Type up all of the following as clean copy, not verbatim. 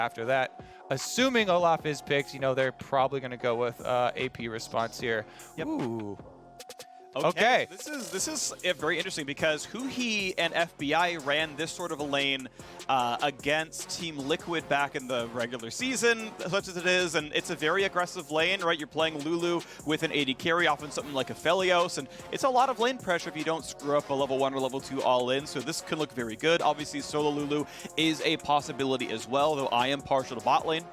after that. Assuming Olaf is picked, you know, they're probably going to go with AP response here. Yep. Ooh. Okay. This is very interesting because Huhi and FBI ran this sort of a lane against Team Liquid back in the regular season, such as it is, and it's a very aggressive lane, right? You're playing Lulu with an AD carry, often something like Aphelios, and it's a lot of lane pressure if you don't screw up a level 1 or level 2 all-in, so this could look very good. Obviously, solo Lulu is a possibility as well, though I am partial to bot lane.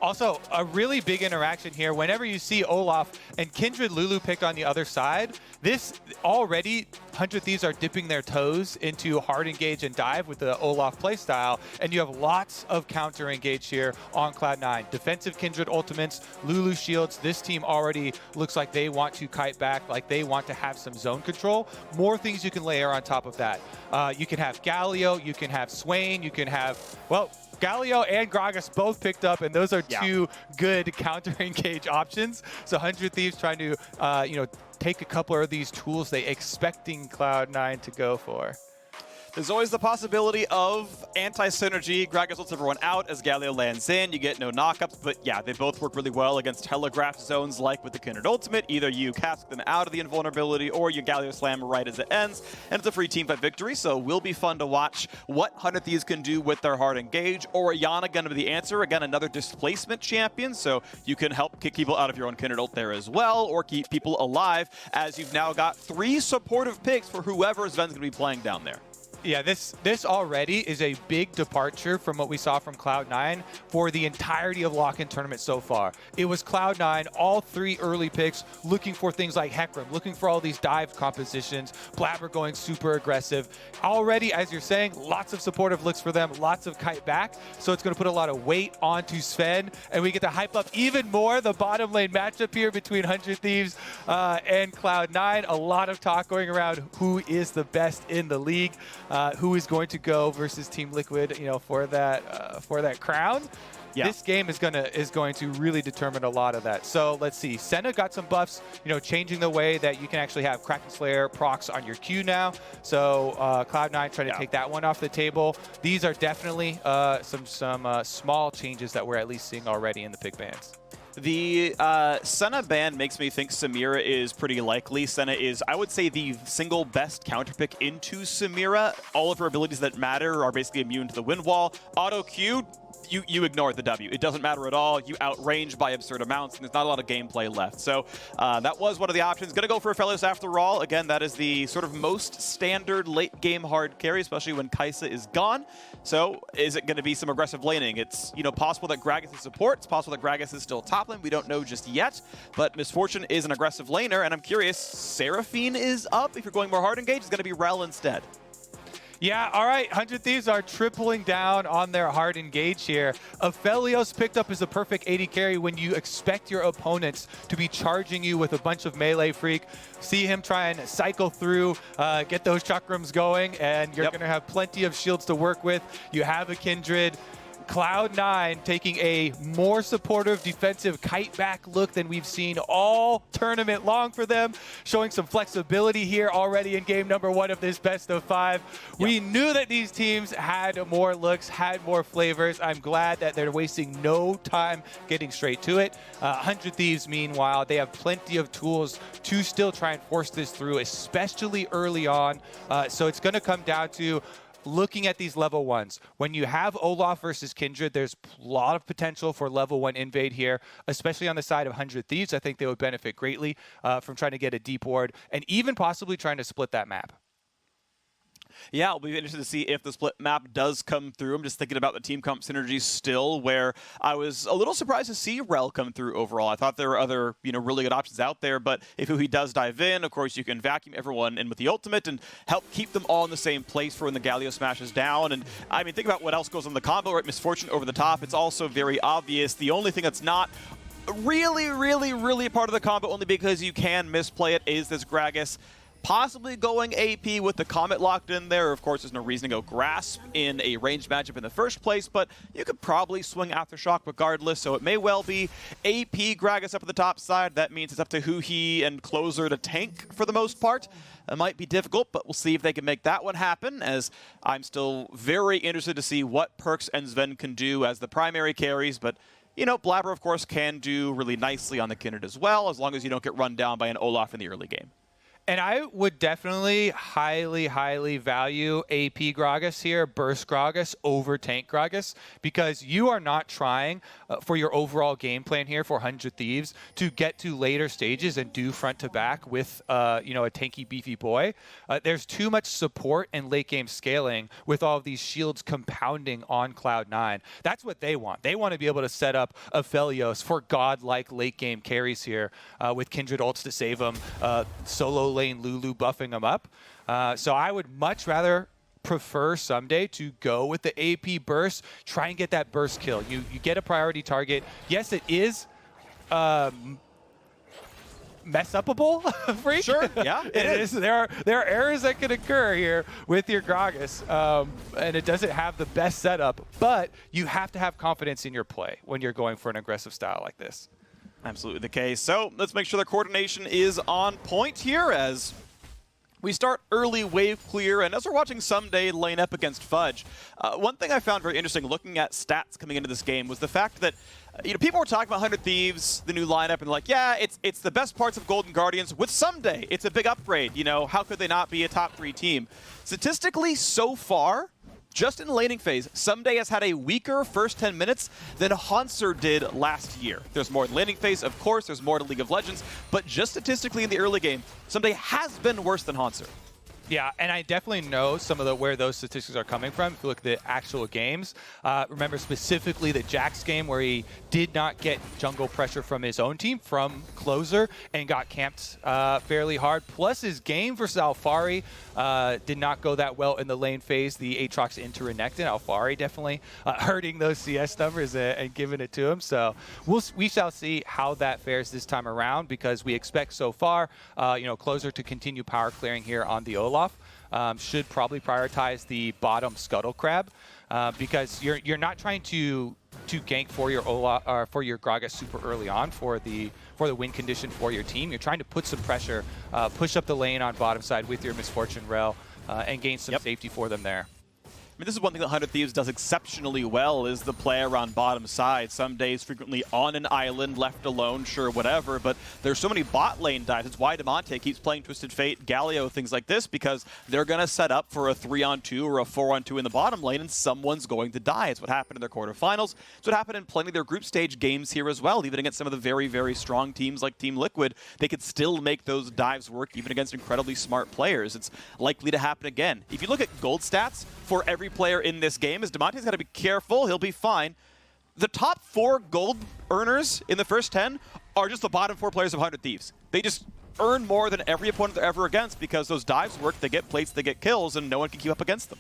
Also, a really big interaction here. Whenever you see Olaf and Kindred Lulu picked on the other side, this already 100 Thieves are dipping their toes into hard engage and dive with the Olaf playstyle, and you have lots of counter engage here on Cloud9. Defensive Kindred ultimates, Lulu shields. This team already looks like they want to kite back, like they want to have some zone control. More things you can layer on top of that. You can have Galio, you can have Swain, you can have, well, Galio and Gragas both picked up, and those are two good counter-engage options. So 100 Thieves trying to, you know, take a couple of these tools they expecting Cloud9 to go for. There's always the possibility of anti-synergy. Gragas lets everyone out as Galio lands in. You get no knockups, but yeah, they both work really well against telegraph zones like with the Kindred ultimate. Either you cast them out of the invulnerability or you Galio slam right as it ends, and it's a free teamfight victory, so will be fun to watch what 100 Thieves can do with their hard engage. Orianna going to be the answer. Again, another displacement champion, so you can help kick people out of your own Kindred ult there as well, or keep people alive, as you've now got 3 supportive picks for whoever Zven's going to be playing down there. Yeah, this already is a big departure from what we saw from Cloud9 for the entirety of Lock-In Tournament so far. It was Cloud9, all 3 early picks, looking for things like Hecarim, looking for all these dive compositions, Blaber going super aggressive. Already, as you're saying, lots of supportive looks for them, lots of kite back, so it's going to put a lot of weight onto Zven, and we get to hype up even more the bottom lane matchup here between 100 Thieves and Cloud9. A lot of talk going around who is the best in the league. Who is going to go versus Team Liquid, you know, for that crown. Yeah. This game is going to really determine a lot of that. So let's see. Senna got some buffs, you know, changing the way that you can actually have Kraken Slayer procs on your Q now. So Cloud9 trying to take that one off the table. These are definitely some small changes that we're at least seeing already in the pick bans. The Senna ban makes me think Samira is pretty likely. Senna is, I would say, the single best counterpick into Samira. All of her abilities that matter are basically immune to the wind wall. Auto Q, you ignore the W. It doesn't matter at all. You outrange by absurd amounts, and there's not a lot of gameplay left. So that was one of the options. Going to go for Aphelios after all. Again, that is the sort of most standard late-game hard carry, especially when Kai'Sa is gone. So is it going to be some aggressive laning? It's, you know, possible that Gragas is support. It's possible that Gragas is still top lane. We don't know just yet. But Miss Fortune is an aggressive laner, and I'm curious, Seraphine is up. If you're going more hard engage, it's going to be Rell instead. Yeah, all right. 100 Thieves are tripling down on their hard engage here. Aphelios picked up as a perfect AD carry when you expect your opponents to be charging you with a bunch of melee Phreak. See him try and cycle through, get those chakrams going, and you're going to have plenty of shields to work with. You have a Kindred. Cloud9 taking a more supportive defensive kite back look than we've seen all tournament long for them, showing some flexibility here already in game number 1 of this best of 5. We knew that these teams had more looks, had more flavors. I'm glad that they're wasting no time getting straight to it. 100 Thieves, meanwhile, they have plenty of tools to still try and force this through, especially early on. So it's going to come down to looking at these level 1s. When you have Olaf versus Kindred, there's a lot of potential for level 1 invade here, especially on the side of 100 Thieves. I think they would benefit greatly from trying to get a deep ward and even possibly trying to split that map. Yeah, it'll be interesting to see if the split map does come through. I'm just thinking about the team comp synergy still, where I was a little surprised to see Rell come through overall. I thought there were other, you know, really good options out there, but if Huhi does dive in, of course, you can vacuum everyone in with the ultimate and help keep them all in the same place for when the Galio smashes down. And I mean, think about what else goes on the combo, right? Miss Fortune over the top. It's also very obvious. The only thing that's not really part of the combo, only because you can misplay it, is this Gragas. possibly going AP with the Comet locked in there. Of course, there's no reason to go Grasp in a ranged matchup in the first place, but you could probably swing Aftershock regardless, so it may well be AP Gragas up at the top side. That means it's up to Huhi and Closer to tank for the most part. It might be difficult, but we'll see if they can make that one happen, as I'm still very interested to see what Perkz and Zven can do as the primary carries, but you know, Blaber, of course, can do really nicely on the Kindred as well, as long as you don't get run down by an Olaf in the early game. And I would definitely highly, highly value AP Gragas here, Burst Gragas over Tank Gragas, because you are not trying for your overall game plan here for 100 Thieves to get to later stages and do front to back with you know, a tanky, beefy boy. There's too much support and late game scaling with all of these shields compounding on Cloud9. That's what they want. They want to be able to set up Aphelios for godlike late game carries here with Kindred ults to save them, solo lane Lulu buffing them up. So I would much rather prefer Ssumday to go with the AP burst, try and get that burst kill. You get a priority target. Yes, it is mess upable, Phreak. Sure, yeah, it is. There are errors that can occur here with your Gragas, and it doesn't have the best setup, but you have to have confidence in your play when you're going for an aggressive style like this. Absolutely the case. So let's make sure the coordination is on point here as we start early wave clear, and as we're watching Ssumday lane up against Fudge, one thing I found very interesting looking at stats coming into this game was the fact that you know, people were talking about 100 Thieves, the new lineup, and like, yeah, it's the best parts of Golden Guardians with Ssumday. It's a big upgrade. You know, how could they not be a top 3 team? Statistically, so far, just in the laning phase, Ssumday has had a weaker first 10 minutes than Hauntzer did last year. There's more in laning phase, of course, there's more to League of Legends, but just statistically in the early game, Ssumday has been worse than Hauntzer. Yeah, and I definitely know some of where those statistics are coming from. If you look at the actual games, remember specifically the Jax game where he did not get jungle pressure from his own team, from Closer, and got camped fairly hard. Plus his game versus Alphari did not go that well in the lane phase. The Aatrox into Renekton, Alphari definitely hurting those CS numbers and giving it to him. So we shall see how that fares this time around, because we expect so far, you know, Closer to continue power clearing here on the Olaf. Should probably prioritize the bottom Scuttle Crab, because you're not trying to gank for your Olaf or for your Gragas super early on for the win condition for your team. You're trying to put some pressure, push up the lane on bottom side with your Miss Fortune Rell, and gain some safety for them there. I mean, this is one thing that 100 Thieves does exceptionally well, is the play around bottom side. Some days frequently on an island, left alone, sure, whatever, but there's so many bot lane dives. It's why Damonte keeps playing Twisted Fate, Galio, things like this, because they're going to set up for a 3-on-2 or a 4-on-2 in the bottom lane, and someone's going to die. It's what happened in their quarterfinals. It's what happened in plenty of their group stage games here as well. Even against some of the very, very strong teams like Team Liquid, they could still make those dives work, even against incredibly smart players. It's likely to happen again. If you look at gold stats for every player in this game, is Damonte's got to be careful. He'll be fine. The top 4 gold earners in the first 10 are just the bottom 4 players of 100 Thieves. They just earn more than every opponent they're ever against because those dives work, they get plates, they get kills, and no one can keep up against them.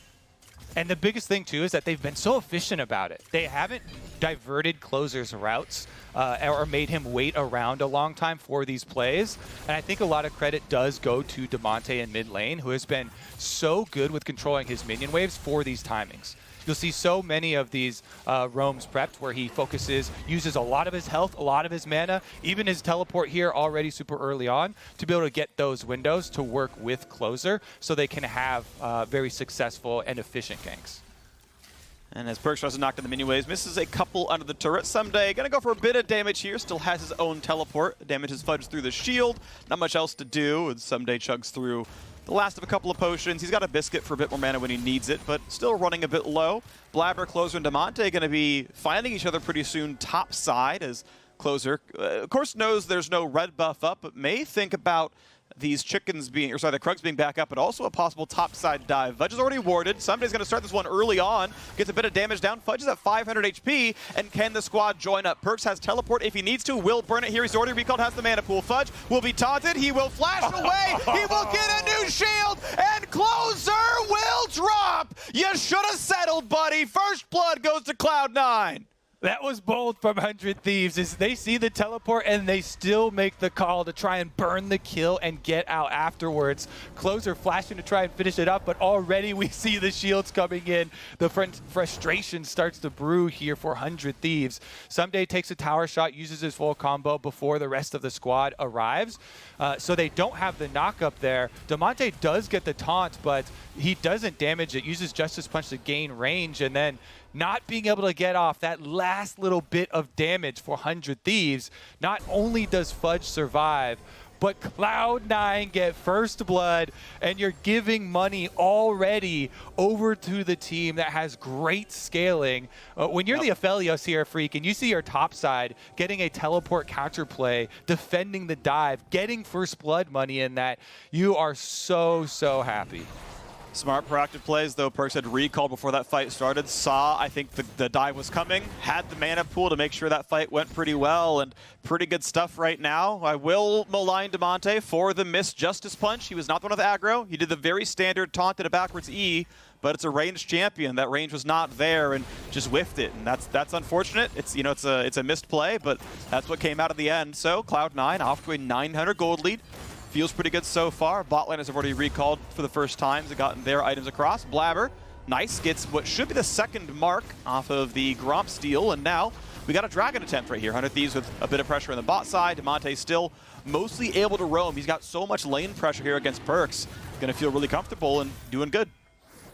And the biggest thing, too, is that they've been so efficient about it. They haven't diverted Closer's routes or made him wait around a long time for these plays. And I think a lot of credit does go to Damonte in mid lane, who has been so good with controlling his minion waves for these timings. You'll see so many of these roams prepped where he focuses, uses a lot of his health, a lot of his mana, even his teleport here already super early on to be able to get those windows to work with Closer so they can have very successful and efficient ganks. And as Perkz tries to knock down the minion waves, misses a couple under the turret. Ssumday gonna go for a bit of damage here, still has his own teleport. Damages Fudge through the shield. Not much else to do, and Ssumday chugs through the last of a couple of potions. He's got a biscuit for a bit more mana when he needs it, but still running a bit low. Blaber, Closer, and Damonte going to be finding each other pretty soon top side, as Closer, of course, knows there's no red buff up, but may think about these chickens being, or sorry, the Krugs being back up, but also a possible topside dive. Fudge is already warded. Ssumday's going to start this one early on. Gets a bit of damage down. Fudge is at 500 HP, and can the squad join up? Perkz has teleport if he needs to. Will burn it here. He's already recalled, has the mana pool. Fudge will be taunted. He will flash away. He will get a new shield, and Closer will drop. You should have settled, buddy. First blood goes to Cloud9. That was bold from 100 Thieves. Is they see the teleport and they still make the call to try and burn the kill and get out afterwards. Closer flashing to try and finish it up, but already we see the shields coming in. The frustration starts to brew here for 100 Thieves. Ssumday takes a tower shot, uses his full combo before the rest of the squad arrives. So they don't have the knock up there. Damonte does get the taunt, but he doesn't damage it. Uses Justice Punch to gain range, and then not being able to get off that last little bit of damage for 100 Thieves. Not only does Fudge survive, but Cloud9 get first blood, and you're giving money already over to the team that has great scaling. When you're the Aphelios here, Phreak, and you see your top side getting a teleport counterplay, defending the dive, getting first blood money in that, you are so, so happy. Smart, proactive plays, though. Perkz had recalled before that fight started. Saw, I think, the dive was coming. Had the mana pool to make sure that fight went pretty well, and pretty good stuff right now. I will malign Damonte for the missed Justice Punch. He was not the one with aggro. He did the very standard taunt and a backwards E, but it's a ranged champion. That range was not there and just whiffed it, and that's unfortunate. It's, you know, it's a missed play, but that's what came out of the end. So Cloud9 off to a 900 gold lead. Feels pretty good so far. Bot lane has already recalled for the first time. They've gotten their items across. Blaber, nice, gets what should be the second mark off of the Gromp steal, and now we got a dragon attempt right here. 100 Thieves with a bit of pressure on the bot side. Damonte still mostly able to roam. He's got so much lane pressure here against Perkz. Gonna feel really comfortable and doing good.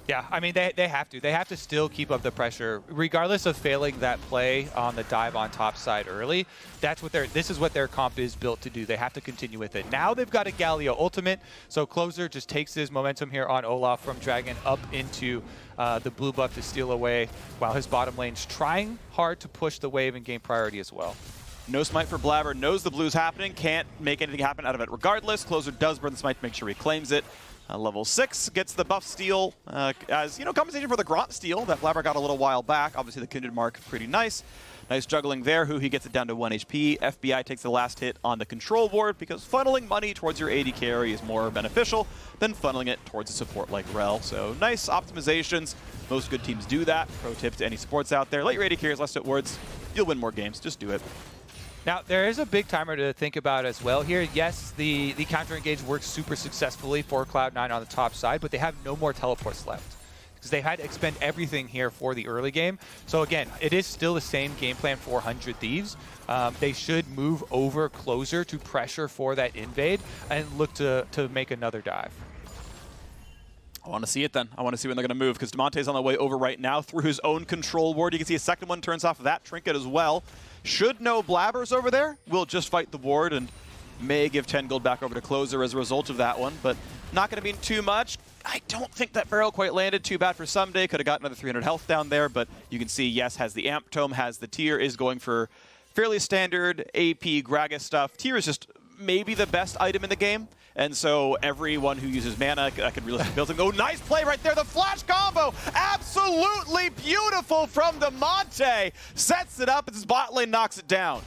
Yeah, I mean, they have to. They have to still keep up the pressure, regardless of failing that play on the dive on top side early. That's what this is what their comp is built to do. They have to continue with it. Now they've got a Galio ultimate, so Closer just takes his momentum here on Olaf from Dragon up into the blue buff to steal away, while his bottom lane's trying hard to push the wave and gain priority as well. No smite for Blaber, knows the blue's happening, can't make anything happen out of it regardless. Closer does burn the smite to make sure he claims it. Level 6 gets the buff steal as, you know, compensation for the Gromp steal that Blaber got a little while back. Obviously the Kindred mark, pretty nice. Nice juggling there. Huhi gets it down to 1 HP. FBI takes the last hit on the control board because funneling money towards your AD carry is more beneficial than funneling it towards a support like Rell. So nice optimizations. Most good teams do that. Pro tip to any supports out there. Let your AD carries less at words. You'll win more games. Just do it. Now, there is a big timer to think about as well here. Yes, the counter engage works super successfully for Cloud9 on the top side, but they have no more teleports left because they had to expend everything here for the early game. So again, it is still the same game plan for 100 Thieves. They should move over Closer to pressure for that invade and look to make another dive. I want to see it then. I want to see when they're going to move because Damonte's on the way over right now through his own control ward. You can see a second one turns off of that trinket as well. Should know Blaber's over there. We'll just fight the ward and may give 10 gold back over to Closer as a result of that one, but not going to mean too much. I don't think that barrel quite landed. Too bad for Ssumday. Could have got another 300 health down there, but you can see, yes, has the amp tome, has the tier, is going for fairly standard AP Gragas stuff. Tier is just maybe the best item in the game. And so everyone who uses mana can realistically build and go, nice play right there. The flash combo, absolutely beautiful from Damonte. Sets it up as his bot lane knocks it down.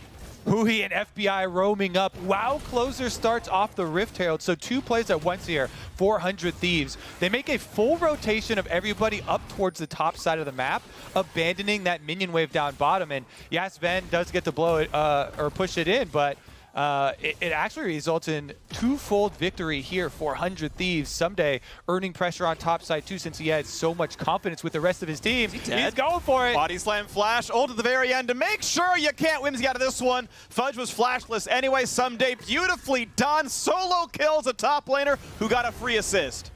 Huhi and FBI roaming up. Wow, Closer starts off the Rift Herald. So 2 plays at once here, 400 Thieves. They make a full rotation of everybody up towards the top side of the map, abandoning that minion wave down bottom. And yes, Zven does get to blow it or push it in, but it actually results in 2-fold victory here for 100 Thieves. Ssumday earning pressure on top side too, since he had so much confidence with the rest of his team. He's going for it. Body slam flash, ult at the very end to make sure you can't win out of this one. Fudge was flashless anyway. Ssumday beautifully done. Solo kills a top laner who got a free assist.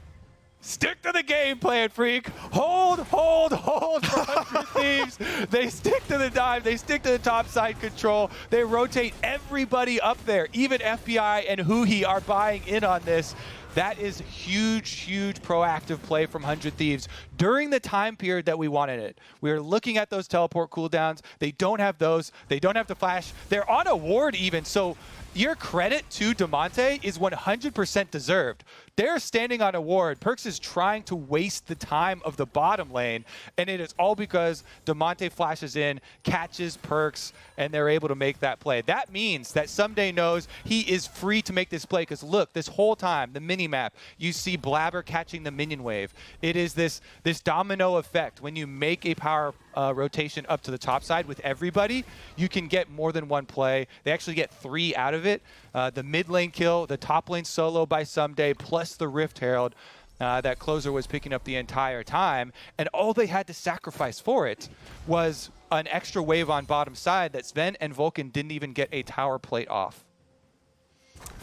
Stick to the game plan, Phreak. Hold for 100 Thieves. They stick to the dive. They stick to the top side control. They rotate everybody up there. Even FBI and Huhi are buying in on this. That is huge, huge proactive play from 100 Thieves during the time period that we wanted it. We are looking at those teleport cooldowns. They don't have those. They don't have to flash. They're on a ward even. So your credit to Damonte is 100% deserved. They're standing on a ward. Perkz is trying to waste the time of the bottom lane, and it is all because Damonte flashes in, catches Perkz, and they're able to make that play. That means that Ssumday knows he is free to make this play, because look, this whole time, the mini-map, you see Blaber catching the minion wave. It is this domino effect. When you make a power rotation up to the top side with everybody, you can get more than one play. They actually get 3 out of it. The mid lane kill, the top lane solo by Ssumday, plus the Rift Herald. That closer was picking up the entire time, and all they had to sacrifice for it was an extra wave on bottom side that Zven and Vulcan didn't even get a tower plate off.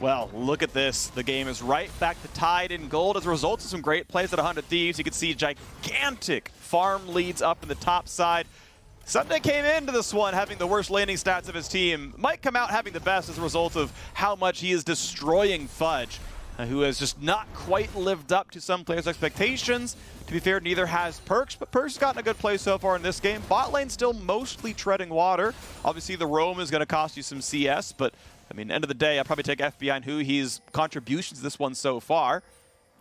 Well, look at this. The game is right back to tied in gold as a result of some great plays at 100 Thieves. You can see gigantic farm leads up in the top side. Ssumday came into this one having the worst laning stats of his team. Might come out having the best as a result of how much he is destroying Fudge, who has just not quite lived up to some players' expectations. To be fair, neither has Perkz, but Perkz has gotten a good play so far in this game. Bot lane still mostly treading water. Obviously, the roam is going to cost you some CS, but I mean, end of the day, I'd probably take FBI and Huhi's contributions this one so far.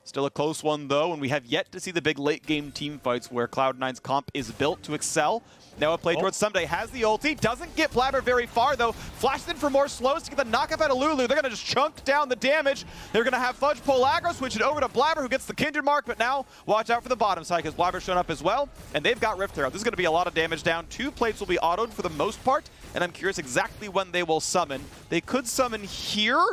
Still a close one, though, and we have yet to see the big late-game team fights where Cloud9's comp is built to excel. Now a play towards Ssumday, has the ulti, doesn't get Blaber very far, though. Flashes in for more slows to get the knockoff out of Lulu. They're going to just chunk down the damage. They're going to have Fudge pull aggro, switch it over to Blaber, who gets the Kindred mark, but now watch out for the bottom side, because Blaber's shown up as well, and they've got Rift Herald. This is going to be a lot of damage down. 2 plates will be autoed for the most part, and I'm curious exactly when they will summon. They could summon here,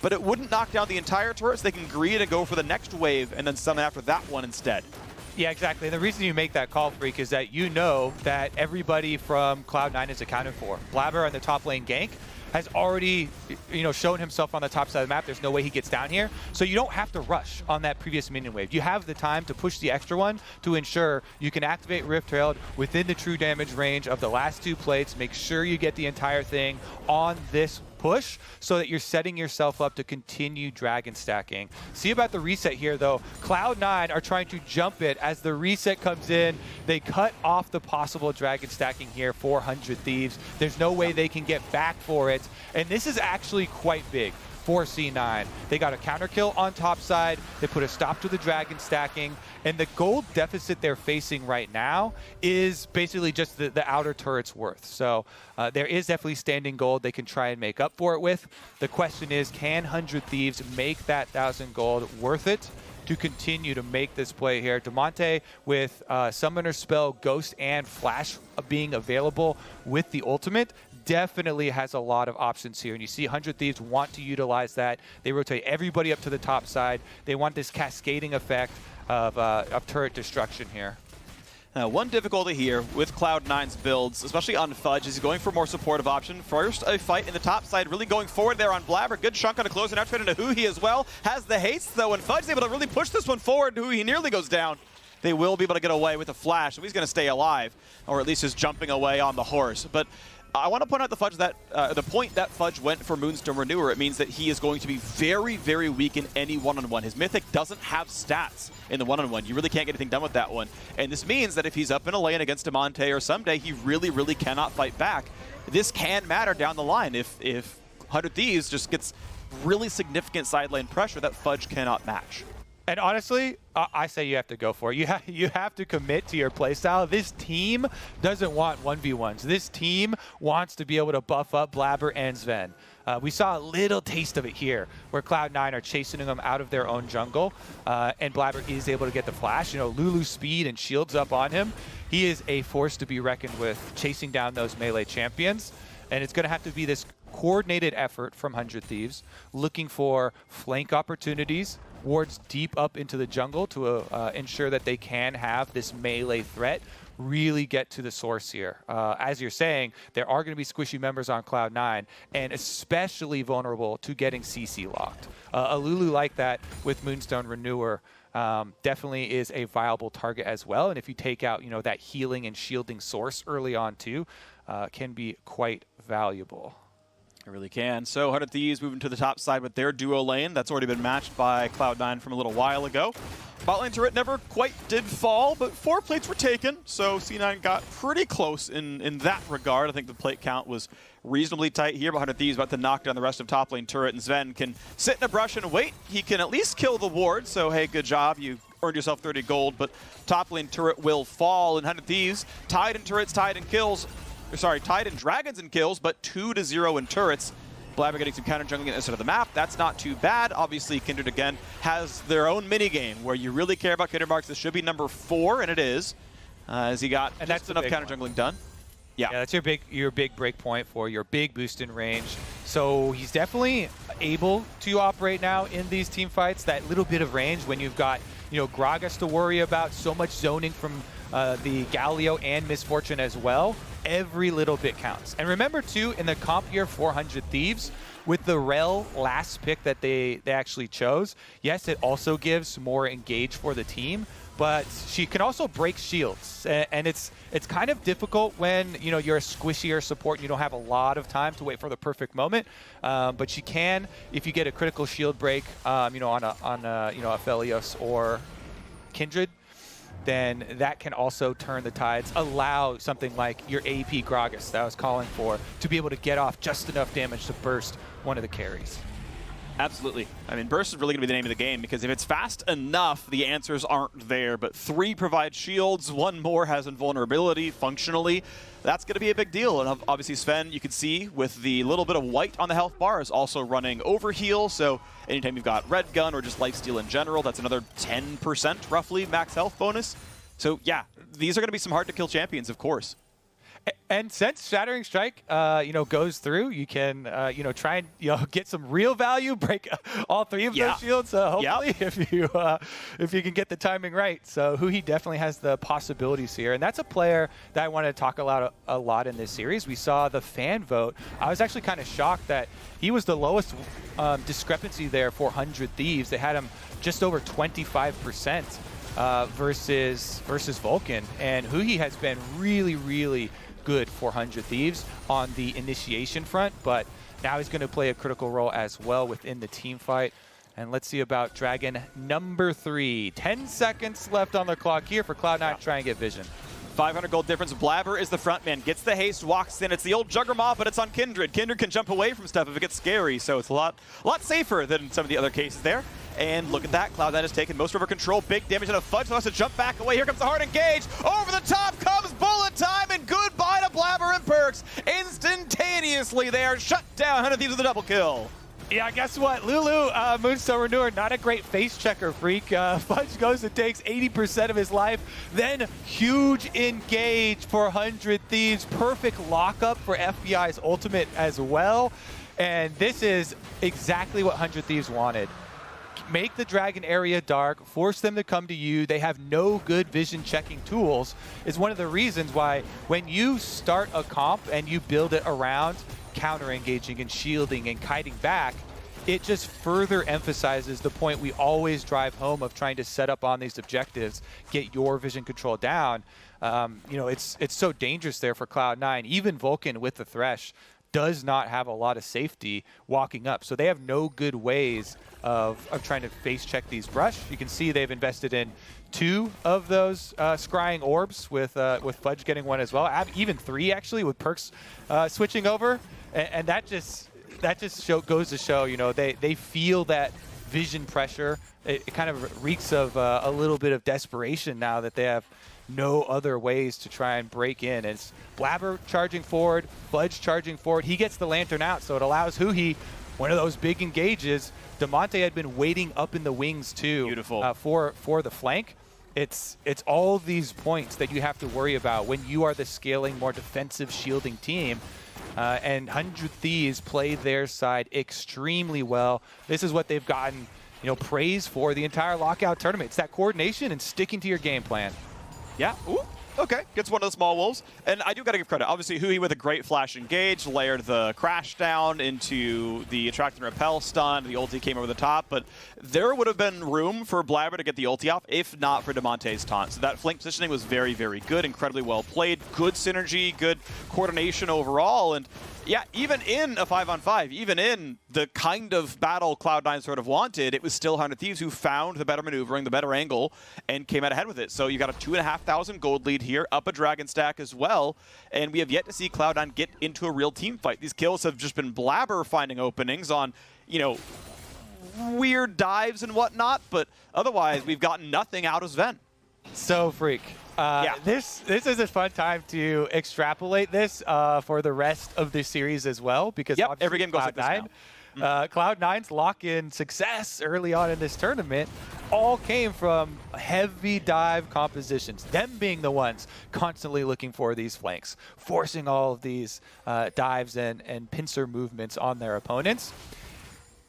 but it wouldn't knock down the entire turret, so they can greed and go for the next wave, and then summon after that one instead. Yeah, exactly. And the reason you make that call, Phreak, is that you know that everybody from Cloud9 is accounted for. Blaber on the top lane gank has already, shown himself on the top side of the map. There's no way he gets down here. So you don't have to rush on that previous minion wave. You have the time to push the extra one to ensure you can activate Rift Herald within the true damage range of the last 2 plates. Make sure you get the entire thing on this push so that you're setting yourself up to continue dragon stacking. See about the reset here, though. Cloud9 are trying to jump it as the reset comes in. They cut off the possible dragon stacking here for 100 Thieves. There's no way they can get back for it. And this is actually quite big for C9. They got a counter kill on top side. They put a stop to the dragon stacking. And the gold deficit they're facing right now is basically just the outer turret's worth. So there is definitely standing gold they can try and make up for it with. The question is, can 100 Thieves make that 1,000 gold worth it to continue to make this play here? Damonte with Summoner Spell, Ghost, and Flash being available with the ultimate definitely has a lot of options here. And you see 100 Thieves want to utilize that. They rotate everybody up to the top side. They want this cascading effect of turret destruction here. One difficulty here with Cloud9's builds, especially on Fudge, is he's going for more supportive option. First, a fight in the top side, really going forward there on Blaber. Good chunk on a close, and now straight into Huhi as well. Has the haste, though, and Fudge is able to really push this one forward. Huhi nearly goes down. They will be able to get away with a flash, so he's going to stay alive, or at least is jumping away on the horse. But I want to point out the point that Fudge went for Moonstone Renewer. It means that he is going to be very, very weak in any one-on-one. His Mythic doesn't have stats in the one-on-one. You really can't get anything done with that one. And this means that if he's up in a lane against Damonte or Ssumday, he really, really cannot fight back. This can matter down the line if 100 Thieves just gets really significant side lane pressure that Fudge cannot match. And honestly, I say you have to go for it. You have to commit to your playstyle. This team doesn't want 1v1s. This team wants to be able to buff up Blaber and Zven. We saw a little taste of it here, where Cloud9 are chasing them out of their own jungle, and Blaber is able to get the flash. Lulu's speed and shields up on him. He is a force to be reckoned with, chasing down those melee champions. And it's going to have to be this coordinated effort from 100 Thieves, looking for flank opportunities, wards deep up into the jungle to ensure that they can have this melee threat really get to the source here. As you're saying, there are going to be squishy members on Cloud9, and especially vulnerable to getting CC locked. A Lulu like that with Moonstone Renewer definitely is a viable target as well. And if you take out, that healing and shielding source early on too, can be quite valuable. It really can. So 100 Thieves moving to the top side with their duo lane. That's already been matched by Cloud9 from a little while ago. Bot lane turret never quite did fall, but 4 plates were taken, so C9 got pretty close in that regard. I think the plate count was reasonably tight here, but 100 Thieves about to knock down the rest of top lane turret, and Zven can sit in a brush and wait. He can at least kill the ward, so hey, good job. You earned yourself 30 gold, but top lane turret will fall, and 100 Thieves tied in turrets, tied in kills. Tied in dragons and kills, but 2-0 in turrets. Blaber getting some counter jungling instead of the map. That's not too bad. Obviously, Kindred again has their own mini game where you really care about Kindred marks. This should be number 4, and it is. as he got and just that's enough counter jungling done. Yeah, that's your big break point for your big boost in range. So he's definitely able to operate now in these team fights. That little bit of range when you've got Gragas to worry about, so much zoning from the Galio and Miss Fortune as well. Every little bit counts. And remember too, in the comp year 400 Thieves, with the Rell last pick that they actually chose, yes, it also gives more engage for the team, but she can also break shields, and it's kind of difficult when you're a squishier support and you don't have a lot of time to wait for the perfect moment. But she can, if you get a critical shield break, on Aphelios or Kindred, then that can also turn the tides, allow something like your AP Gragas that I was calling for to be able to get off just enough damage to burst one of the carries. Absolutely. I mean, burst is really going to be the name of the game, because if it's fast enough, the answers aren't there. But 3 provide shields, 1 more has invulnerability functionally. That's going to be a big deal. And obviously Zven, you can see with the little bit of white on the health bar, is also running overheal. So anytime you've got red gun or just lifesteal in general, that's another 10% roughly max health bonus. So yeah, these are going to be some hard to kill champions, of course. And since Shattering Strike, goes through, you can, try and get some real value, break all 3 of those shields. Hopefully, if you can get the timing right. So Huhi definitely has the possibilities here, and that's a player that I want to talk a lot in this series. We saw the fan vote. I was actually kind of shocked that he was the lowest discrepancy there for 100 Thieves. They had him just over 25%. Versus Vulcan, and Huhi has been really good for 100 Thieves on the initiation front, but now he's going to play a critical role as well within the team fight. And let's see about Dragon number 3. 10 seconds left on the clock here for Cloud9 to try and get vision. 500 gold difference. Blaber is the front man, gets the haste, walks in. It's the old Juggernaut, but it's on Kindred. Kindred can jump away from stuff if it gets scary, so it's a lot safer than some of the other cases there. And look at that, Cloud9 has taken most of her control. Big damage on a Fudge, so has to jump back away. Here comes the hard engage. Over the top comes bullet time, and goodbye to Blaber and Perkz. Instantaneously, they are shut down. 100 Thieves with a double kill. Yeah, guess what? Lulu, Moonstone Renewer, not a great face checker, Phreak. Fudge goes and takes 80% of his life. Then huge engage for 100 Thieves. Perfect lockup for FBI's ultimate as well. And this is exactly what 100 Thieves wanted. Make the dragon area dark, force them to come to you. They have no good vision checking tools. Is one of the reasons why when you start a comp and you build it around counter engaging and shielding and kiting back, it just further emphasizes the point we always drive home of trying to set up on these objectives, get your vision control down. It's so dangerous there for Cloud9. Even Vulcan with the Thresh does not have a lot of safety walking up. So they have no good ways of trying to face check these brush. You can see they've invested in 2 of those scrying orbs with Fudge getting 1 as well. Even 3 actually with Perkz switching over. And that just goes to show, they feel that vision pressure. It kind of reeks of a little bit of desperation now that they have no other ways to try and break in. It's Blaber charging forward, Fudge charging forward. He gets the lantern out, so it allows Huhi one of those big engages. Damonte had been waiting up in the wings too. Beautiful. For the flank. It's all these points that you have to worry about when you are the scaling, more defensive shielding team. And 100 Thieves play their side extremely well. This is what they've gotten, praise for the entire lockout tournament. It's that coordination and sticking to your game plan. Yeah. Ooh. Okay. Gets one of the small wolves. And I do got to give credit. Obviously, Huhi with a great flash engage, layered the crash down into the attract and repel stun. The ulti came over the top, but there would have been room for Blaber to get the ulti off if not for Damonte's taunt. So that flank positioning was very, very good, incredibly well played, good synergy, good coordination overall. And yeah, even in a 5-on-5, even in the kind of battle Cloud9 sort of wanted, it was still 100 Thieves who found the better maneuvering, the better angle, and came out ahead with it. So you got a 2,500 gold lead here, up a dragon stack as well, and we have yet to see Cloud9 get into a real team fight. These kills have just been Blaber finding openings on, weird dives and whatnot, but otherwise we've gotten nothing out of Zven. So, Phreak, this is a fun time to extrapolate this for the rest of this series as well, because every game goes like this now. Cloud9's lock-in success early on in this tournament all came from heavy dive compositions, them being the ones constantly looking for these flanks, forcing all of these dives and pincer movements on their opponents.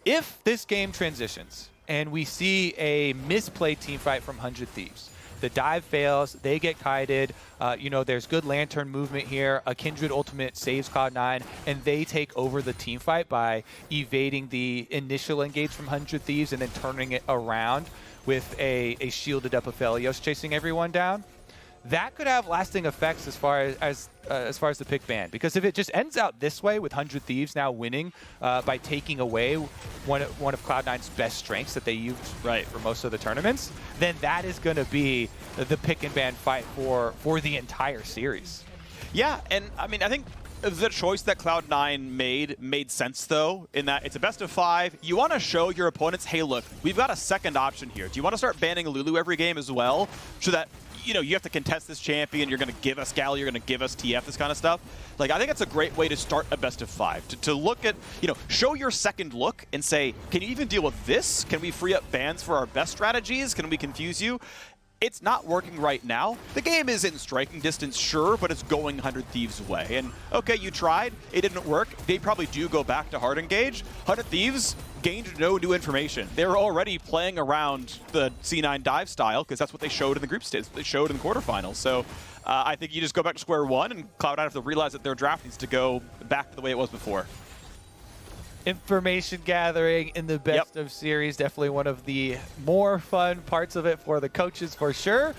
If this game transitions and we see a misplayed teamfight from 100 Thieves, the dive fails, they get kited, there's good lantern movement here, a Kindred ultimate saves Cloud9, and they take over the team fight by evading the initial engage from 100 Thieves and then turning it around with a shielded up Aphelios chasing everyone down. That could have lasting effects as far as the pick ban, because if it just ends out this way with 100 Thieves now winning by taking away one of Cloud9's best strengths that they used for most of the tournaments, then that is going to be the pick and ban fight for the entire series. Yeah, and I mean, I think the choice that Cloud9 made sense, though, in that it's a best of 5. You want to show your opponents, hey, look, we've got a second option here. Do you want to start banning Lulu every game as well, so that you have to contest this champion, you're going to give us Galio, you're going to give us TF, this kind of stuff. Like, I think it's a great way to start a best of 5. To look at, show your second look and say, can you even deal with this? Can we free up bans for our best strategies? Can we confuse you? It's not working right now. The game is in striking distance, sure, but it's going 100 Thieves' way. And, okay, you tried, it didn't work. They probably do go back to hard engage. 100 Thieves gained no new information. They were already playing around the C9 dive style, because that's what they showed in the group stage. They showed in the quarterfinals. So I think you just go back to square one, and Cloud9 have to realize that their draft needs to go back to the way it was before. Information gathering in the best of series, definitely one of the more fun parts of it for the coaches for sure.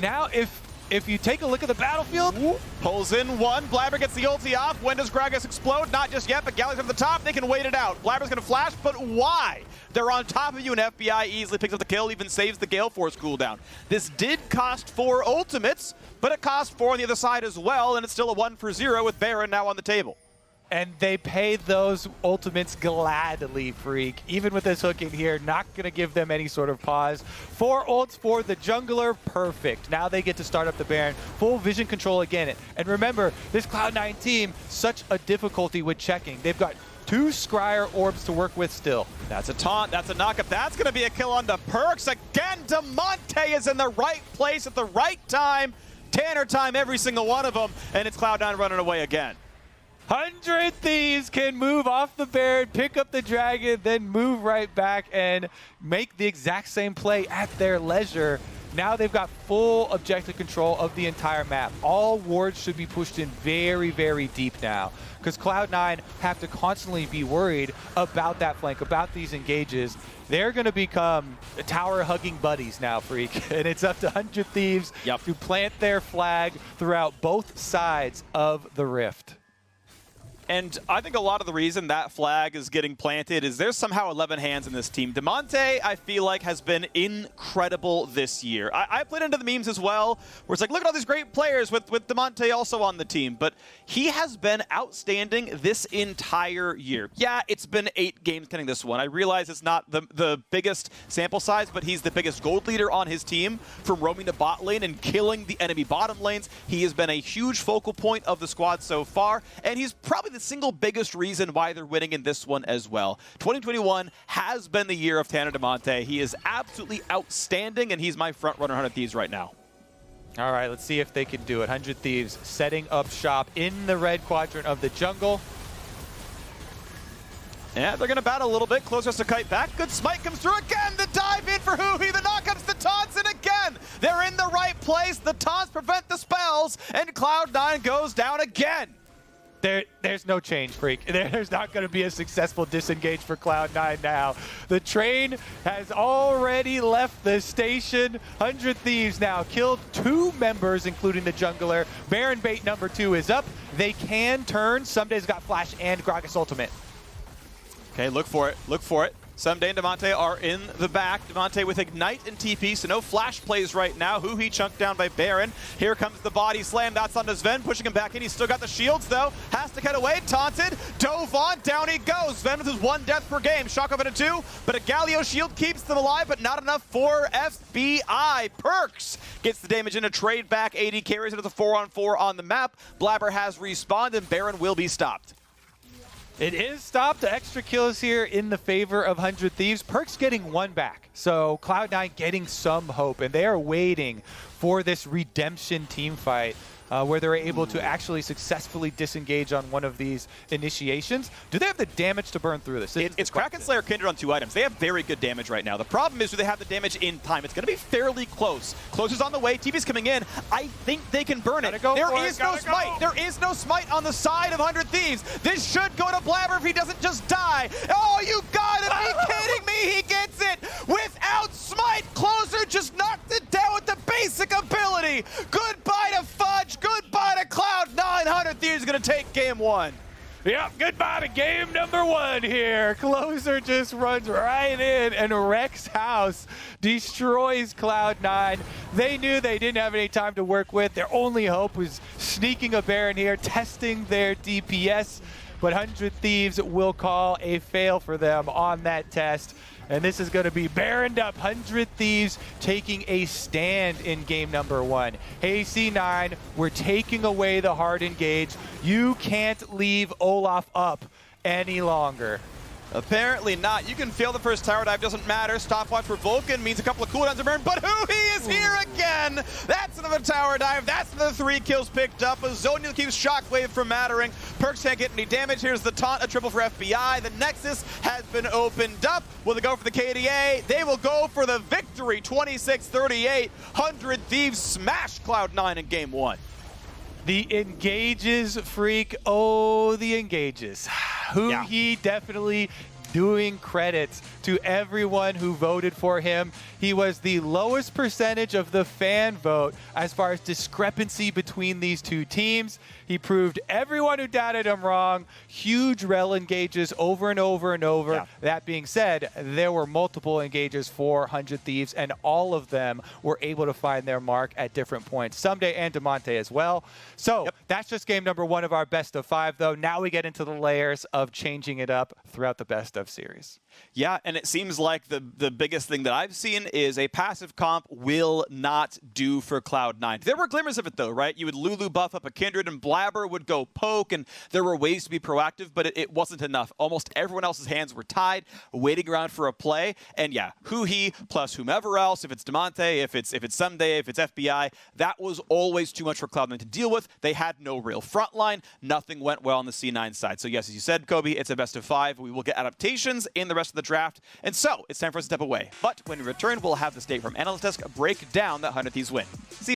Now, if you take a look at the battlefield, pulls in one, Blaber gets the ulti off. When does Gragas explode? Not just yet, but Galio's at the top. They can wait it out. Blaber's gonna flash, but why? They're on top of you, and FBI easily picks up the kill, even saves the Gale Force cooldown. This did cost 4 ultimates, but it cost 4 on the other side as well, and it's still a 1-for-0 with Baron now on the table. And they paid those ultimates gladly, Phreak. Even with this hook in here, not going to give them any sort of pause. 4 ults for the jungler, perfect. Now they get to start up the Baron. Full vision control again. And remember, this Cloud9 team, such a difficulty with checking. They've got 2 Scryer orbs to work with still. That's a taunt, that's a knockup. That's going to be a kill on the Perkz. Again, Damonte is in the right place at the right time. Tanner time, every single one of them. And it's Cloud9 running away again. 100 Thieves can move off the Baron, pick up the Dragon, then move right back and make the exact same play at their leisure. Now they've got full objective control of the entire map. All wards should be pushed in very, very deep now, because Cloud9 have to constantly be worried about that flank, about these engages. They're going to become tower-hugging buddies now, Phreak. And it's up to 100 Thieves to plant their flag throughout both sides of the Rift. And I think a lot of the reason that flag is getting planted is there's somehow 11 hands in this team. Damonte, I feel like, has been incredible this year. I played into the memes as well, where it's like, look at all these great players with Damonte also on the team. But he has been outstanding this entire year. Yeah, it's been 8 games counting this one. I realize it's not the biggest sample size, but he's the biggest gold leader on his team from roaming the bot lane and killing the enemy bottom lanes. He has been a huge focal point of the squad so far, and he's probably the single biggest reason why they're winning in this one as well. 2021 has been the year of Tanner Damonte. He is absolutely outstanding, and he's my front runner 100 Thieves right now. All right, let's see if they can do it. 100 Thieves setting up shop in the red quadrant of the jungle. Yeah, they're going to battle a little bit. Closer to kite back. Good smite comes through again. The dive in for Huhi. The knockups, the taunts, and again, they're in the right place. The taunts prevent the spells, and Cloud9 goes down again. There's no change, Phreak. There's not going to be a successful disengage for Cloud9 now. The train has already left the station. 100 Thieves now killed 2 members, including the jungler. Baron bait number 2 is up. They can turn. Ssumday's got flash and Gragas ultimate. Okay, look for it. Look for it. Ssumday and Damonte are in the back. Damonte with Ignite and TP, so no flash plays right now. Huhi chunked down by Baron. Here comes the body slam. That's on to Zven, pushing him back in. He's still got the shields, though. Has to cut away. Taunted. Dove on. Down he goes. Zven with his 1 death per game. Shock up into 2, but a Galio shield keeps them alive, but not enough for FBI. Perkz gets the damage in a trade back. AD carries it as a 4-on-4 on the map. Blaber has respawned, and Baron will be stopped. It is stopped. The extra kills here in the favor of 100 Thieves. Perkz getting one back. So Cloud9 getting some hope, and they are waiting for this redemption team fight where they're able to actually successfully disengage on one of these initiations. Do they have the damage to burn through this? It's Kraken Slayer Kindred on 2 items. They have very good damage right now. The problem is, do they have the damage in time? It's going to be fairly close. Closer's on the way. TV's coming in. I think they can burn it. There is no smite. There is no smite on the side of 100 Thieves. This should go to Blaber if he doesn't just die. Oh, you gotta be kidding me. He gets it without smite. Closer just knocked it down with the basic ability. Goodbye to Fudge. Goodbye to Cloud9. 100 Thieves is going to take game 1. Yep, goodbye to game number 1 here. Closer just runs right in and wrecks house, destroys Cloud9. They knew they didn't have any time to work with. Their only hope was sneaking a Baron here, testing their DPS. But 100 Thieves will call a fail for them on that test. And this is going to be Baroned up. 100 Thieves taking a stand in game number 1. Hey, C9, we're taking away the hard engage. You can't leave Olaf up any longer. Apparently not. You can fail the first tower dive, doesn't matter. Stopwatch for Vulcan means a couple of cooldowns are burned, but Huhi is here again! That's another tower dive. That's another 3 kills picked up. A Zoniel keeps Shockwave from mattering. Perkz can't get any damage. Here's the taunt, a triple for FBI. The Nexus has been opened up. Will they go for the KDA? They will go for the victory. 26-38. 100 Thieves smash Cloud9 in game 1. The engages, Phreak. Oh, the engages. Huhi definitely doing credits to everyone who voted for him. He was the lowest percentage of the fan vote as far as discrepancy between these two teams. He proved everyone who doubted him wrong. Huge Rell engages over and over and over. Yeah. That being said, there were multiple engages for 100 Thieves, and all of them were able to find their mark at different points. Ssumday and Damonte as well. So that's just game number 1 of our best of 5, though. Now we get into the layers of changing it up throughout the best of series. Yeah, and it seems like the biggest thing that I've seen is a passive comp will not do for Cloud9. There were glimmers of it, though, right? You would Lulu buff up a Kindred, and Blaber would go poke, and there were ways to be proactive, but it wasn't enough. Almost everyone else's hands were tied, waiting around for a play. And yeah, Huhi plus whomever else, if it's Damonte, if it's Ssumday, if it's FBI, that was always too much for Cloud9 to deal with. They had no real front line. Nothing went well on the C9 side. So yes, as you said, Kobe, it's a best of 5. We will get adaptations in the rest of the draft. And so it's time for us to step away. But when we return, we'll have the State from Analyst Desk break down that 100 Thieves win. See